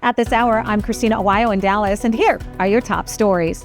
At this hour, I'm Christina Aguayo in Dallas, and here are your top stories.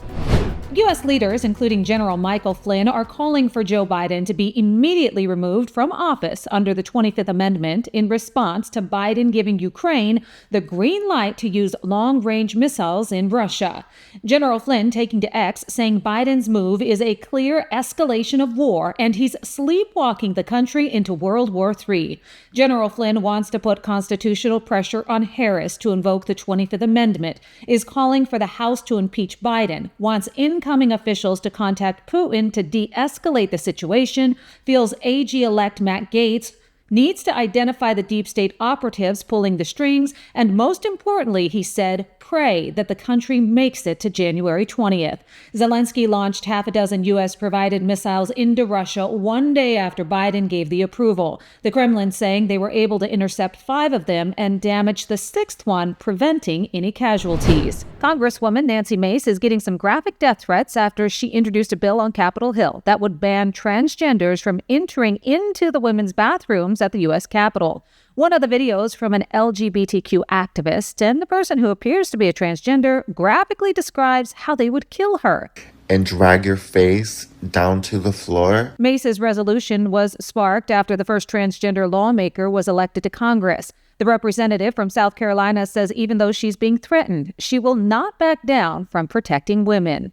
U.S. leaders, including General Michael Flynn, are calling for Joe Biden to be immediately removed from office under the 25th Amendment in response to Biden giving Ukraine the green light to use long-range missiles in Russia. General Flynn taking to X, saying Biden's move is a clear escalation of war and he's sleepwalking the country into World War III. General Flynn wants to put constitutional pressure on Harris to invoke the 25th Amendment, is calling for the House to impeach Biden, wants incoming officials to contact Putin to de-escalate the situation, feels AG-elect Matt Gaetz needs to identify the deep state operatives pulling the strings, and most importantly, he said, pray that the country makes it to January 20th. Zelensky launched half a dozen U.S.-provided missiles into Russia one day after Biden gave the approval. The Kremlin saying they were able to intercept 5 of them and damage the 6th one, preventing any casualties. Congresswoman Nancy Mace is getting some graphic death threats after she introduced a bill on Capitol Hill that would ban transgenders from entering into the women's bathrooms at the U.S. Capitol. One of the videos from an LGBTQ activist and the person who appears to be a transgender graphically describes how they would kill her. And drag your face down to the floor. Mace's resolution was sparked after the first transgender lawmaker was elected to Congress. The representative from South Carolina says even though she's being threatened, she will not back down from protecting women.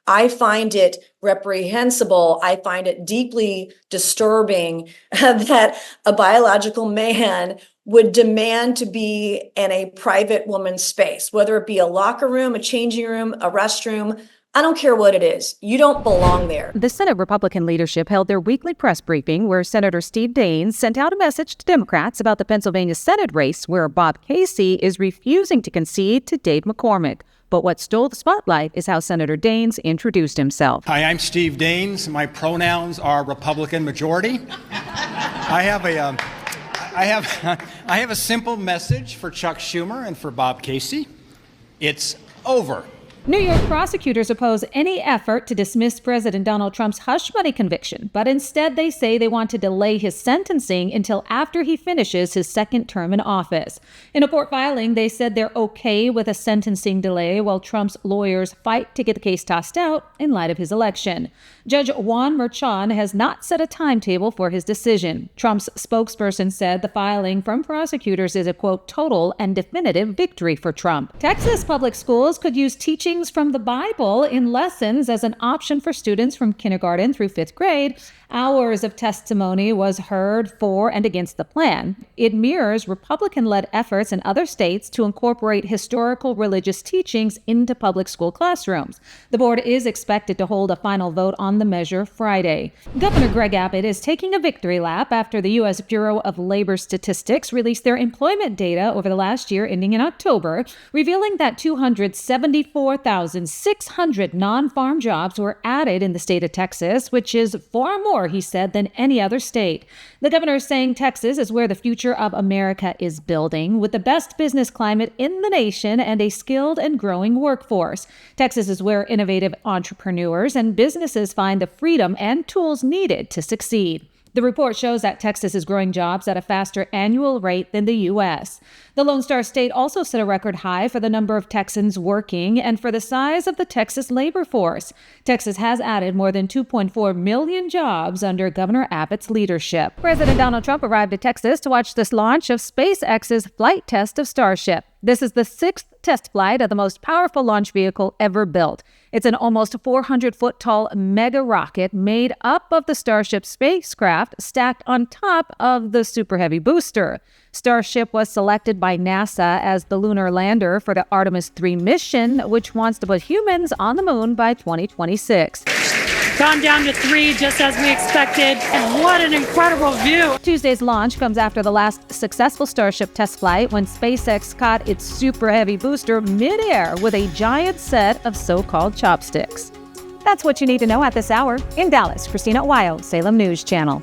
I find it reprehensible. I find it deeply disturbing that a biological man would demand to be in a private woman's space, whether it be a locker room, a changing room, a restroom. I don't care what it is. You don't belong there. The Senate Republican leadership held their weekly press briefing where Senator Steve Daines sent out a message to Democrats about the Pennsylvania Senate race where Bob Casey is refusing to concede to Dave McCormick. But what stole the spotlight is how Senator Daines introduced himself. Hi, I'm Steve Daines. My pronouns are Republican majority. I have a simple message for Chuck Schumer and for Bob Casey. It's over. New York prosecutors oppose any effort to dismiss President Donald Trump's hush money conviction, but instead they say they want to delay his sentencing until after he finishes his second term in office. In a court filing, they said they're okay with a sentencing delay while Trump's lawyers fight to get the case tossed out in light of his election. Judge Juan Merchan has not set a timetable for his decision. Trump's spokesperson said the filing from prosecutors is a, quote, total and definitive victory for Trump. Texas public schools could use teaching from the Bible in lessons as an option for students from kindergarten through 5th grade. Hours of testimony was heard for and against the plan. It mirrors Republican-led efforts in other states to incorporate historical religious teachings into public school classrooms. The board is expected to hold a final vote on the measure Friday. Governor Greg Abbott is taking a victory lap after the U.S. Bureau of Labor Statistics released their employment data over the last year ending in October, revealing that 274,600 non-farm jobs were added in the state of Texas, which is far more, he said, than any other state. The governor is saying Texas is where the future of America is building, with the best business climate in the nation and a skilled and growing workforce. Texas is where innovative entrepreneurs and businesses find the freedom and tools needed to succeed. The report shows that Texas is growing jobs at a faster annual rate than the U.S. The Lone Star State also set a record high for the number of Texans working and for the size of the Texas labor force. Texas has added more than 2.4 million jobs under Governor Abbott's leadership. President Donald Trump arrived at Texas to watch this launch of SpaceX's flight test of Starship. This is the 6th test flight of the most powerful launch vehicle ever built. It's an almost 400-foot-tall mega rocket made up of the Starship spacecraft stacked on top of the Super Heavy booster. Starship was selected by NASA as the lunar lander for the Artemis 3 mission, which wants to put humans on the moon by 2026. Gone down to 3 just as we expected, and what an incredible view. Tuesday's launch comes after the last successful Starship test flight when SpaceX caught its Super Heavy booster midair with a giant set of so-called chopsticks. That's what you need to know at this hour. In Dallas, Christina Aguayo, Salem News Channel.